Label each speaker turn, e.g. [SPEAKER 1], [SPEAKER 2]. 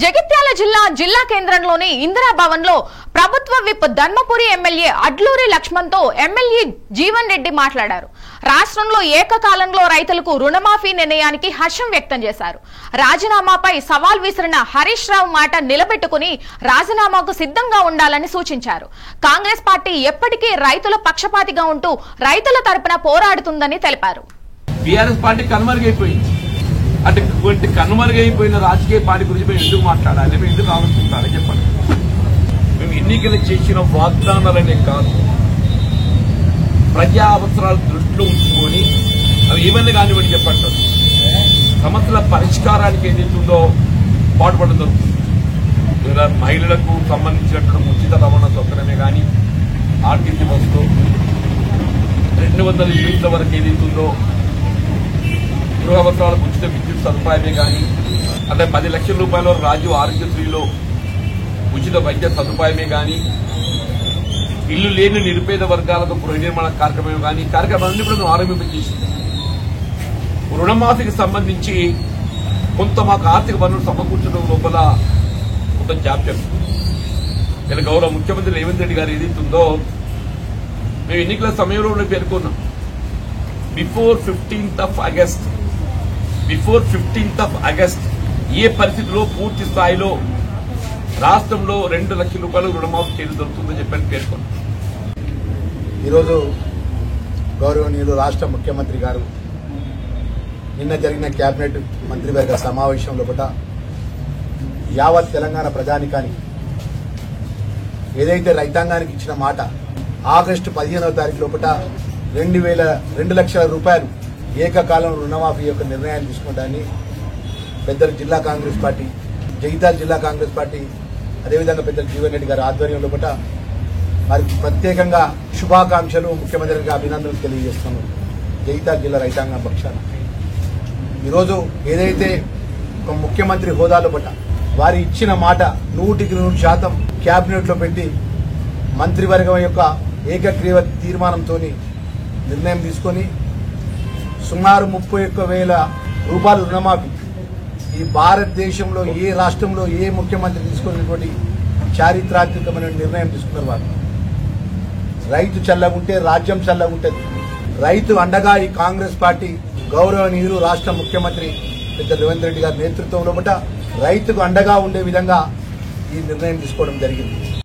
[SPEAKER 1] జగిత్యాల జిల్లా కేంద్రంలోని ఇందిరా భవన్ లో ప్రభుత్వ విప్ ధర్మపురి ఎమ్మెల్యే అడ్లూరి లక్ష్మణ్ తో ఎమ్మెల్యే జీవన్ రెడ్డి మాట్లాడారు. రాష్ట్రంలో ఏకకాలంలో రైతులకు రుణమాఫీ నిర్ణయానికి హర్షం వ్యక్తం చేశారు. రాజీనామాపై సవాల్ విసిరిన హరీష్ రావు మాట నిలబెట్టుకుని రాజీనామాకు సిద్ధంగా ఉండాలని సూచించారు. కాంగ్రెస్ పార్టీ ఎప్పటికీ రైతుల పక్షపాతిగా ఉంటూ రైతుల తరపున పోరాడుతుందని తెలిపారు.
[SPEAKER 2] అటువంటి కనుమరుగైపోయిన రాజకీయ పార్టీ గురించి మేము ఎందుకు మాట్లాడాలి, మేము ఎందుకు ఆలోచించాలి చెప్పండి. మేము ఎన్నికలు చేసిన వాగ్దానాలనే కాదు, ప్రజా అవసరాలు దృష్టిలో ఉంచుకొని అవి ఏమన్నా కానివ్వండి చెప్పండి, సమస్యల పరిష్కారానికి ఏదైతుందో పాటుపడడం జరుగుతుంది. మహిళలకు సంబంధించినటువంటి ఉచిత రవాణా సౌకర్యమే కానీ, ఆర్టీసీ బస్సులో 200 యూనిట్ల వరకు ఏదైతుందో గృహ అవసరాలకు ఉచిత విద్యుత్ సదుపాయమే కానీ, అంటే 10 లక్షల రూపాయల రాజీవ్ ఆరోగ్యశ్రీలో ఉచిత వైద్య సదుపాయమే కానీ, ఇల్లు లేని నిరుపేద వర్గాలకు గృహ నిర్మాణ కార్యక్రమం కానీ, కార్యక్రమాలన్నీ కూడా మేము ఆరంభించేసింది. రుణమాఫీకి సంబంధించి కొంత మాకు ఆర్థిక వనరులు సమకూర్చడం లోపల కొంత జాప్యం. ఇలా గౌరవ ముఖ్యమంత్రి రేవంత్ రెడ్డి గారు ఏదైతుందో మేము ఎన్నికల సమయంలో పేర్కొన్నాం. బిఫోర్ 15th of August ఏ పరిస్థితిలో పూర్తి స్థాయిలో రాష్ట్రంలో 2 లక్షల రూపాయలు రుణమాఫీ చేయడం జరుగుతుందని చెప్పని పేర్కొన్నాం.
[SPEAKER 3] ఈరోజు గౌరవనీయులు రాష్ట్ర ముఖ్యమంత్రి గారు నిన్న జరిగిన కేబినెట్ మంత్రివర్గ సమావేశంలో కూడా యావత్ తెలంగాణ ప్రజానికానికి ఏదైతే రైతాంగానికి ఇచ్చిన మాట ఆగస్టు 15వ తారీఖు లోపల 2 లక్షల రూపాయలు ఏకకాలం రుణమాఫీ యొక్క నిర్ణయాన్ని తీసుకుంటారని పెద్దలు జిల్లా కాంగ్రెస్ పార్టీ, జగిత్యాల జిల్లా కాంగ్రెస్ పార్టీ, అదేవిధంగా పెద్దలు జీవన్ రెడ్డి గారి ఆధ్వర్యంలో కూడా వారికి ప్రత్యేకంగా శుభాకాంక్షలు, ముఖ్యమంత్రికి అభినందనలు తెలియజేస్తున్నాం. జగిత్యాల జిల్లా రైతాంగం పక్షాన ఈరోజు ఏదైతే ఒక ముఖ్యమంత్రి హోదాలో పట్ల వారి ఇచ్చిన మాట 100% కేబినెట్ లో పెట్టి మంత్రివర్గం యొక్క ఏకగ్రీవ తీర్మానంతో నిర్ణయం తీసుకొని సుమారు 31,000 రూపాయలు రుణమాఫీ ఈ భారతదేశంలో ఏ రాష్ట్రంలో ఏ ముఖ్యమంత్రి తీసుకున్నటువంటి చారిత్రాత్మకమైన నిర్ణయం తీసుకున్నారు. వారు రైతు చల్లగుంటే రాజ్యం చల్లగుంటది. రైతు అండగా ఈ కాంగ్రెస్ పార్టీ గౌరవనీయులు రాష్ట్ర ముఖ్యమంత్రి పెద్ద రేవంత్ రెడ్డి గారి నేతృత్వంలో రైతుకు అండగా ఉండే విధంగా ఈ నిర్ణయం తీసుకోవడం జరిగింది.